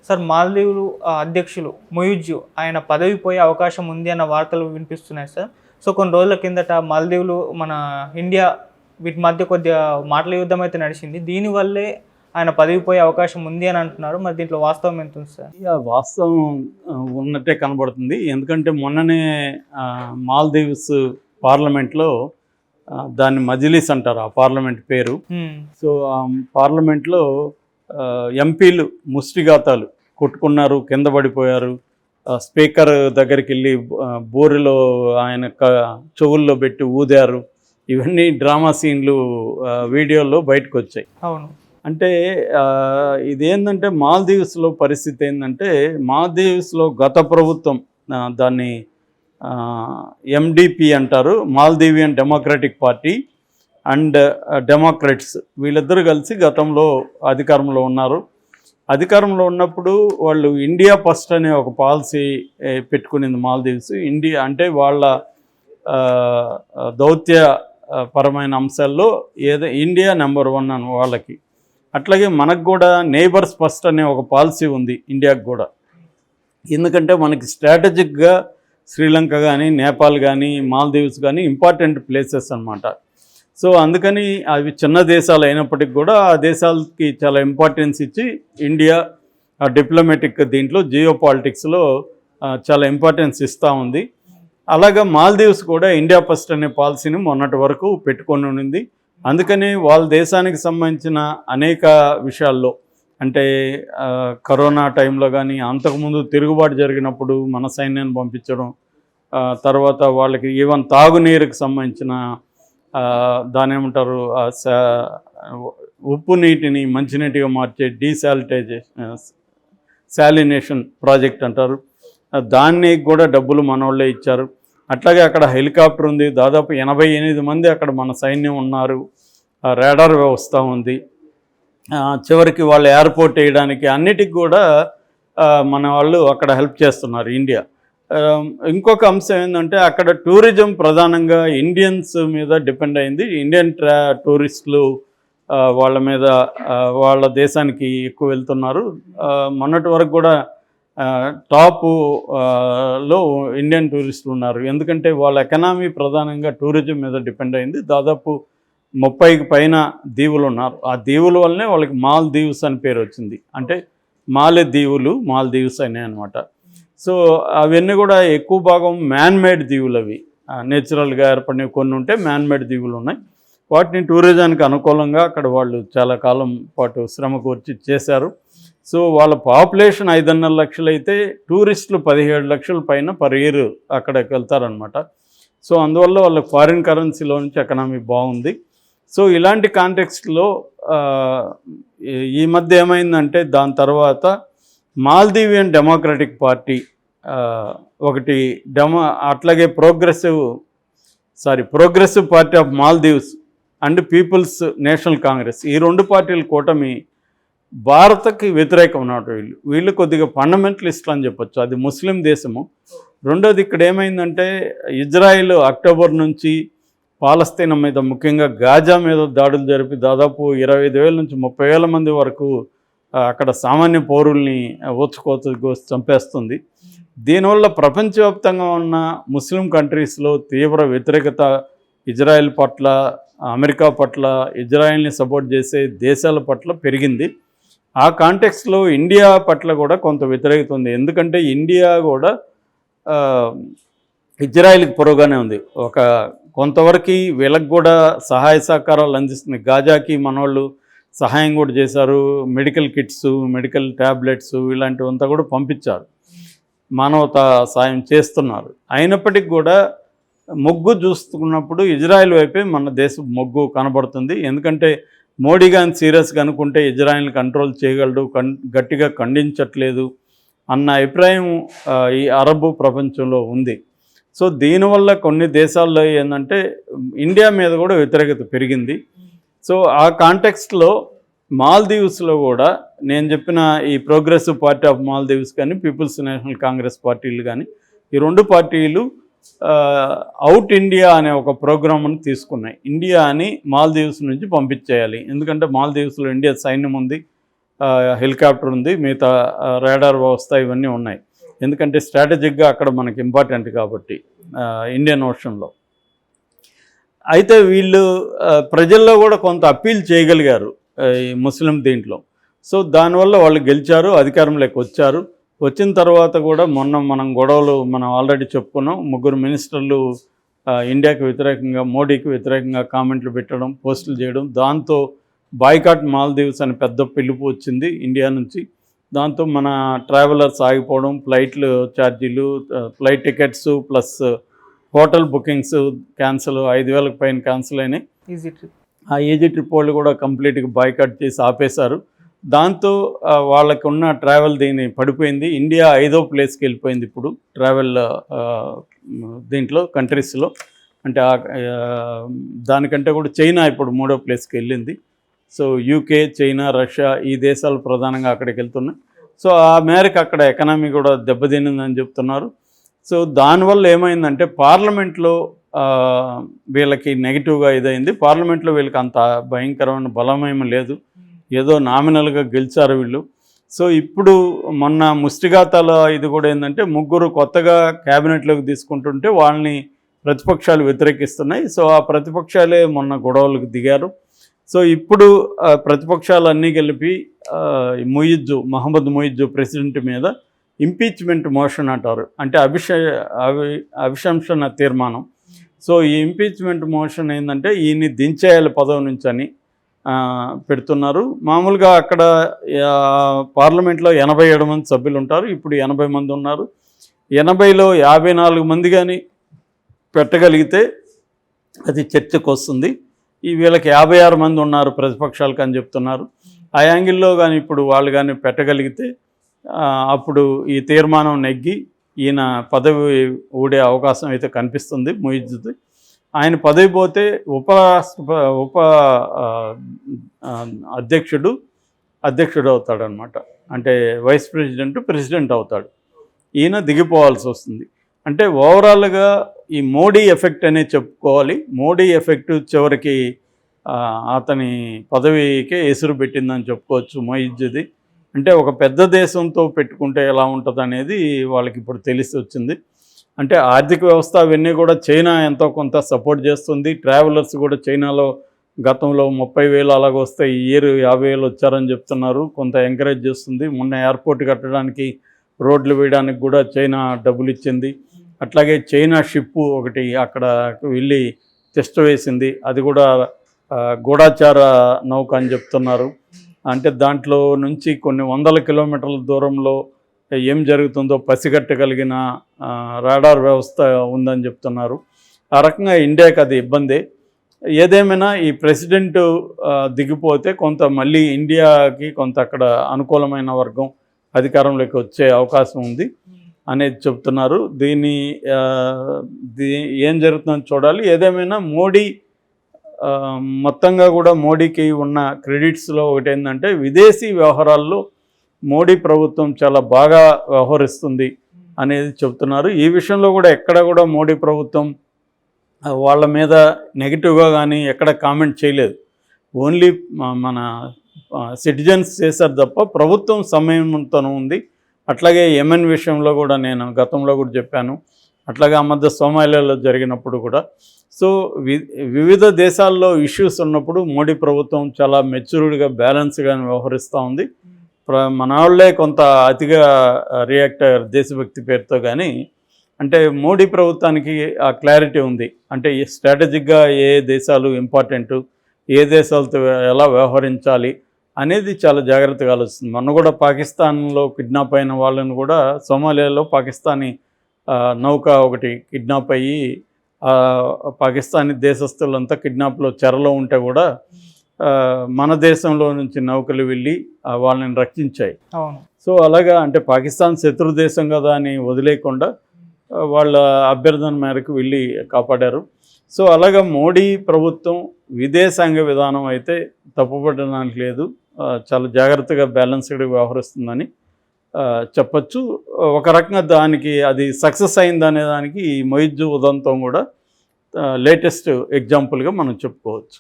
Sir మాల్దీవులు అధ్యక్షులు మొయిజ్ ఆయన పదవి పోయే అవకాశం ఉంది అన్న వార్తలు వినిపిస్తున్నాయి సార్. సో కొన్ని రోజుల కిందట మాల్దీవులు మన ఇండియా వీటి మధ్య కొద్దిగా మాటల యుద్ధం అయితే నడిచింది. దీనివల్లే ఆయన పదవి పోయే అవకాశం ఉంది అని అంటున్నారు. మరి దీంట్లో వాస్తవం ఎంత ఉంది సార్? వాస్తవం ఉన్నట్టే కనబడుతుంది. ఎందుకంటే మొన్ననే మాల్దీవ్స్ పార్లమెంట్లో దాన్ని మజ్లిస్ అంటారు, ఆ పార్లమెంట్ పేరు. సో ఆ పార్లమెంట్లో ఎంపీలు ముష్టిఘాతాలు కొట్టుకున్నారు, కింద పడిపోయారు. స్పీకర్ దగ్గరికి వెళ్ళి బోరులో ఆయన చెవుల్లో పెట్టి ఊదారు. ఇవన్నీ డ్రామా సీన్లు వీడియోలో బయటకు వచ్చాయి. అవును. అంటే ఇదేంటంటే మాల్దీవ్స్లో పరిస్థితి ఏంటంటే, మాల్దీవ్స్లో గత ప్రభుత్వం దాన్ని ఎండిపి అంటారు, Maldivian democratic party and Democrats, వీళ్ళిద్దరూ కలిసి గతంలో అధికారంలో ఉన్నారు. అధికారంలో ఉన్నప్పుడు వాళ్ళు ఇండియా ఫస్ట్ అనే ఒక పాలసీ పెట్టుకునింది మాల్దీవ్స్. ఇండియా అంటే వాళ్ళ దౌత్య పరమైన అంశాల్లో ఇండియా నెంబర్ 1 అని వాళ్ళకి. అట్లాగే మనకు కూడా నేబర్స్ ఫస్ట్ అనే ఒక పాలసీ ఉంది ఇండియాకు కూడా. ఎందుకంటే మనకి స్ట్రాటజిక్గా శ్రీలంక కానీ, నేపాల్ కానీ, మాల్దీవ్స్ కానీ ఇంపార్టెంట్ ప్లేసెస్ అన్నమాట. సో అందుకని అవి చిన్న దేశాలు అయినప్పటికీ కూడా ఆ దేశాలకి చాలా ఇంపార్టెన్స్ ఇచ్చి ఇండియా డిప్లొమాటిక్ దీంట్లో జియో పాలిటిక్స్లో చాలా ఇంపార్టెన్స్ ఇస్తూ ఉంది. అలాగా మాల్దీవ్స్ కూడా ఇండియా ఫస్ట్ అనే పాలసీని మొన్నటి వరకు పెట్టుకొని ఉంది. అందుకని వాళ్ళ దేశానికి సంబంధించిన అనేక విషయాల్లో, అంటే కరోనా టైంలో కానీ, అంతకుముందు తిరుగుబాటు జరిగినప్పుడు మన సైన్యాన్ని పంపించడం, తర్వాత వాళ్ళకి ఈవెన్ తాగునీరుకి సంబంధించిన దాని ఏమంటారు, ఉప్పు నీటిని మంచినీటిగా మార్చే శాలినేషన్ ప్రాజెక్ట్ అంటారు, దాన్ని కూడా డబ్బులు మనోళ్ళే ఇచ్చారు. అట్లాగే అక్కడ హెలికాప్టర్ ఉంది, దాదాపు 88 మంది అక్కడ మన సైన్యం ఉన్నారు, రాడార్ వ్యవస్థ ఉంది. చివరికి వాళ్ళు ఎయిర్పోర్ట్ వేయడానికి అన్నిటికి కూడా మన వాళ్ళు అక్కడ హెల్ప్ చేస్తున్నారు ఇండియా. ఇంకొక అంశం ఏంటంటే, అక్కడ టూరిజం ప్రధానంగా ఇండియన్స్ మీద డిపెండ్ అయింది. ఇండియన్ టూరిస్టులు వాళ్ళ మీద, వాళ్ళ దేశానికి ఎక్కువ వెళ్తున్నారు. మొన్నటి వరకు కూడా టాప్లో ఇండియన్ టూరిస్టులు ఉన్నారు. ఎందుకంటే వాళ్ళ ఎకనామీ ప్రధానంగా టూరిజం మీద డిపెండ్ అయింది. దాదాపు 30కి పైన దీవులు ఉన్నారు. ఆ దీవుల వల్లనే వాళ్ళకి మాల్దీవ్స్ అని పేరు వచ్చింది. అంటే మాలే దీవులు, మాల్దీవ్స్ అనే అనమాట. సో అవన్నీ కూడా ఎక్కువ భాగం మ్యాన్మేడ్ దీవులు. అవి నేచురల్గా ఏర్పడినవి కొన్ని ఉంటే, మ్యాన్మేడ్ దీవులు ఉన్నాయి. వాటిని టూరిజానికి అనుకూలంగా అక్కడ వాళ్ళు చాలా కాలం పాటు శ్రమ కూర్చి చేశారు. సో వాళ్ళ పాపులేషన్ 5.5 లక్షలు అయితే టూరిస్టులు 17 లక్షల పైన పర్ ఇయర్ అక్కడికి వెళ్తారనమాట. సో అందువల్ల వాళ్ళకి ఫారిన్ కరెన్సీలో నుంచి ఎకనామీ బాగుంది. సో ఇలాంటి కాంటెక్స్ట్లో ఈ మధ్య ఏమైందంటే, దాని తర్వాత మాల్దీవియన్ డెమోక్రటిక్ పార్టీ ఒకటి, అట్లాగే progressive party of Maldives and people's national congress, ఈ 2 పార్టీల కూటమి భారత్కి వ్యతిరేకం ఉన్నట్టు. వీళ్ళు కొద్దిగా ఫండమెంటలిస్టులు అని చెప్పొచ్చు. అది ముస్లిం దేశము. రెండోది ఇక్కడ ఏమైందంటే, ఇజ్రాయిల్ అక్టోబర్ నుంచి పాలస్తీనా మీద, ముఖ్యంగా గాజా మీద దాడులు జరిపి దాదాపు 25,000 నుంచి 30,000 మంది వరకు అక్కడ సామాన్య పౌరుల్ని ఓచుకోసి చంపేస్తుంది. దీనివల్ల ప్రపంచవ్యాప్తంగా ఉన్న ముస్లిం కంట్రీస్లో తీవ్ర వ్యతిరేకత ఇజ్రాయెల్ పట్ల, అమెరికా పట్ల, ఇజ్రాయెల్ని సపోర్ట్ చేసే దేశాల పట్ల పెరిగింది. ఆ కాంటెక్స్లో ఇండియా పట్ల కూడా కొంత వ్యతిరేకత ఉంది. ఎందుకంటే ఇండియా కూడా ఇజ్రాయెల్కి పొరుగుగానే ఉంది. కొంతవరకు వీళ్ళకి కూడా సహాయ సహకారాలు అందిస్తుంది. గాజాకి మనోళ్ళు సహాయం కూడా చేశారు. మెడికల్ కిట్స్, మెడికల్ ట్యాబ్లెట్స్ ఇలాంటివంతా కూడా పంపించారు, మానవతా సాయం చేస్తున్నారు. అయినప్పటికీ కూడా మొగ్గు చూస్తున్నప్పుడు ఇజ్రాయెల్ వైపే మన దేశం మొగ్గు కనబడుతుంది. ఎందుకంటే మోడీ గాని సీరియస్గా అనుకుంటే ఇజ్రాయెల్ని కంట్రోల్ చేయగలడు, గట్టిగా ఖండించట్లేదు అన్న అభిప్రాయం ఈ అరబ్ ప్రపంచంలో ఉంది. సో దీనివల్ల కొన్ని దేశాల్లో ఏంటంటే ఇండియా మీద కూడా వ్యతిరేకత పెరిగింది. సో ఆ కాంటెక్స్ట్లో మాల్దీవ్స్లో కూడా నేను చెప్పిన ఈ ప్రోగ్రెసివ్ పార్టీ ఆఫ్ మాల్దీవ్స్ కానీ, పీపుల్స్ నేషనల్ కాంగ్రెస్ పార్టీలు కానీ, ఈ 2 పార్టీలు అవుట్ ఇండియా అనే ఒక ప్రోగ్రామ్ని తీసుకున్నాయి. ఇండియాని మాల్దీవ్స్ నుంచి పంపించేయాలి. ఎందుకంటే మాల్దీవ్స్లో ఇండియా సైన్యం ఉంది, హెలికాప్టర్ ఉంది, మిగతా రాడార్ వ్యవస్థ ఇవన్నీ ఉన్నాయి. ఎందుకంటే స్ట్రాటజిక్గా అక్కడ మనకి ఇంపార్టెంట్ కాబట్టి ఇండియన్ ఓషన్లో. అయితే వీళ్ళు ప్రజల్లో కూడా కొంత అప్పీల్ చేయగలిగారు ఈ ముస్లిం దీంట్లో. సో దానివల్ల వాళ్ళు గెలిచారు, అధికారంలోకి వచ్చారు. వచ్చిన తర్వాత కూడా మనం గొడవలు మనం ఆల్రెడీ చెప్పుకున్నాం. 3 మినిస్టర్లు ఇండియాకి వ్యతిరేకంగా, మోడీకి వ్యతిరేకంగా కామెంట్లు పెట్టడం, పోస్టులు చేయడం, దాంతో బాయ్కాట్ మాల్దీవ్స్ అని పెద్ద పిలుపు వచ్చింది ఇండియా నుంచి. దాంతో మన ట్రావెలర్స్ ఆగిపోవడం, ఫ్లైట్లు ఛార్జీలు, flight tickets plus hotel bookings cancel, 5,000కి పైన క్యాన్సిల్ అయినాయి. ఆ ఈజీ ట్రిప్ వాళ్ళు కూడా కంప్లీట్గా బాయ్కాట్ చేసి ఆపేశారు. దాంతో వాళ్ళకు ఉన్న ట్రావెల్ దీన్ని పడిపోయింది. ఇండియా 5వ ప్లేస్కి వెళ్ళిపోయింది ఇప్పుడు ట్రావెల్ దీంట్లో కంట్రీస్లో. అంటే దానికంటే కూడా చైనా ఇప్పుడు 3వ ప్లేస్కి వెళ్ళింది. సో యూకే, చైనా, రష్యా ఈ దేశాలు ప్రధానంగా అక్కడికి వెళ్తున్నాయి. సో ఆ మేరకు అక్కడ ఎకనామీ కూడా దెబ్బతినిందని చెప్తున్నారు. సో దానివల్ల ఏమైందంటే పార్లమెంట్లో వీళ్ళకి నెగిటివ్గా ఇదైంది. పార్లమెంట్లో వీళ్ళకి అంత భయంకరమైన బలమేమీ లేదు, ఏదో నామినల్గా గెలిచారు వీళ్ళు. సో ఇప్పుడు మొన్న ముష్టిఘాతాల ఇది కూడా ఏంటంటే 3 కొత్తగా క్యాబినెట్లోకి తీసుకుంటుంటే వాళ్ళని ప్రతిపక్షాలు వ్యతిరేకిస్తున్నాయి. సో ఆ ప్రతిపక్షాలే మొన్న గొడవలకు దిగారు. సో ఇప్పుడు ప్రతిపక్షాలన్నీ కలిపి మహమ్మద్ ముయిజ్జు ప్రెసిడెంట్ మీద ఇంపీచ్మెంట్ మోషన్ అంటారు, అంటే అభిశంసన తీర్మానం. సో ఈ ఇంపీచ్మెంట్ మోషన్ ఏంటంటే ఈయన్ని దించేయాలి పదవి నుంచి అని పెడుతున్నారు. మామూలుగా అక్కడ పార్లమెంట్లో 87 మంది సభ్యులు ఉంటారు, ఇప్పుడు 80 మంది ఉన్నారు. 80లో 54 మంది కానీ పెట్టగలిగితే అది చర్చకు వస్తుంది. ఈ వీళ్ళకి 56 మంది ఉన్నారు ప్రతిపక్షాలకు అని చెప్తున్నారు. ఆ యాంగిల్లో కానీ ఇప్పుడు వాళ్ళు కానీ పెట్టగలిగితే అప్పుడు ఈ తీర్మానం నెగ్గి ఈయన పదవి ఊడే అవకాశం అయితే కనిపిస్తుంది ముయిజ్జుది. ఆయన పదవి పోతే ఉప అధ్యక్షుడు అవుతాడనమాట. అంటే వైస్ ప్రెసిడెంట్ అవుతాడు. ఈయన దిగిపోవాల్సి వస్తుంది. అంటే ఓవరాల్గా ఈ మోడీ ఎఫెక్ట్ అనే చెప్పుకోవాలి. మోడీ ఎఫెక్ట్ చివరికి అతని పదవికే ఎసురు పెట్టిందని చెప్పుకోవచ్చు ముయిజ్జుది. అంటే ఒక పెద్ద దేశంతో పెట్టుకుంటే ఎలా ఉంటుంది అనేది వాళ్ళకి ఇప్పుడు తెలిసి వచ్చింది. అంటే ఆర్థిక వ్యవస్థ అవన్నీ కూడా చైనా ఎంతో కొంత సపోర్ట్ చేస్తుంది. ట్రావెలర్స్ కూడా చైనాలో గతంలో 30,000 అలాగ వస్తే ఈ ఇయర్ 50,000 వచ్చారని చెప్తున్నారు. కొంత ఎంకరేజ్ చేస్తుంది. మొన్న ఎయిర్పోర్ట్ కట్టడానికి, రోడ్లు వేయడానికి కూడా చైనా డబ్బులు ఇచ్చింది. అట్లాగే చైనా షిప్పు ఒకటి అక్కడ వెళ్ళి టెస్ట్ వేసింది, అది కూడా గూఢాచార నౌక అని చెప్తున్నారు. అంటే దాంట్లో నుంచి కొన్ని 100 కిలోమీటర్ల దూరంలో ఏం జరుగుతుందో పసిగట్టగలిగిన రాడార్ వ్యవస్థ ఉందని చెప్తున్నారు. ఆ రకంగా ఇండియాకి అది ఇబ్బందే. ఏదేమైనా ఈ ప్రెసిడెంట్ దిగిపోతే కొంత మళ్ళీ ఇండియాకి కొంత అక్కడ అనుకూలమైన వర్గం అధికారంలోకి వచ్చే అవకాశం ఉంది అనేది చెప్తున్నారు. దీన్ని ఏం జరుగుతుందని చూడాలి. ఏదేమైనా మోడీ మొత్తంగా కూడా మోడీకి ఉన్న క్రెడిట్స్లో ఒకటి ఏంటంటే విదేశీ వ్యవహారాల్లో మోడీ ప్రభుత్వం చాలా బాగా వ్యవహరిస్తుంది అనేది చెప్తున్నారు. ఈ విషయంలో కూడా ఎక్కడ కూడా మోడీ ప్రభుత్వం వాళ్ళ మీద నెగిటివ్గా కానీ ఎక్కడ కామెంట్ చేయలేదు. ఓన్లీ మన సిటిజన్స్ చేశారు తప్ప ప్రభుత్వం సమయంతో ఉంది. అట్లాగే యెమెన్ విషయంలో కూడా నేను గతంలో కూడా చెప్పాను. అట్లాగే ఆ మధ్య సోమాలియాలో జరిగినప్పుడు కూడా. సో వివిధ దేశాల్లో ఇష్యూస్ ఉన్నప్పుడు మోడీ ప్రభుత్వం చాలా మెచ్యూర్డ్గా బ్యాలెన్స్గా వ్యవహరిస్తూ ఉంది. మన వాళ్ళే కొంత అతిగా రియాక్ట్ అయ్యారు దేశభక్తి పేరుతో. కానీ అంటే మోడీ ప్రభుత్వానికి ఆ క్లారిటీ ఉంది. అంటే స్ట్రాటజిక్గా ఏ దేశాలు ఇంపార్టెంటు, ఏ దేశాలతో ఎలా వ్యవహరించాలి అనేది చాలా జాగ్రత్తగా ఆలోచిస్తుంది. మొన్న కూడా పాకిస్తాన్లో కిడ్నాప్ అయిన వాళ్ళని కూడా సోమాలియాలో పాకిస్తానీ నౌక ఒకటి కిడ్నాప్ అయ్యి పాకిస్తానీ దేశస్తులంతా కిడ్నాప్లో చెరలో ఉంటే కూడా మన దేశంలో నుంచి నౌకలు వెళ్ళి వాళ్ళని రక్షించాయి. సో అలాగా అంటే పాకిస్తాన్ శత్రు దేశం కదా అని వదిలేయకుండా వాళ్ళ అభ్యర్థన మేరకు వెళ్ళి కాపాడారు. సో అలాగా మోడీ ప్రభుత్వం విదేశాంగ విధానం అయితే తప్పుపడడానికి లేదు, చాలా జాగ్రత్తగా బ్యాలెన్స్డ్గా వ్యవహరిస్తుందని చెప్పచ్చు. ఒక రకంగా దానికి అది సక్సెస్ అయిందనే దానికి ఈ ముయిజ్జు ఉదంతం కూడా లేటెస్ట్ ఎగ్జాంపుల్గా మనం చెప్పుకోవచ్చు.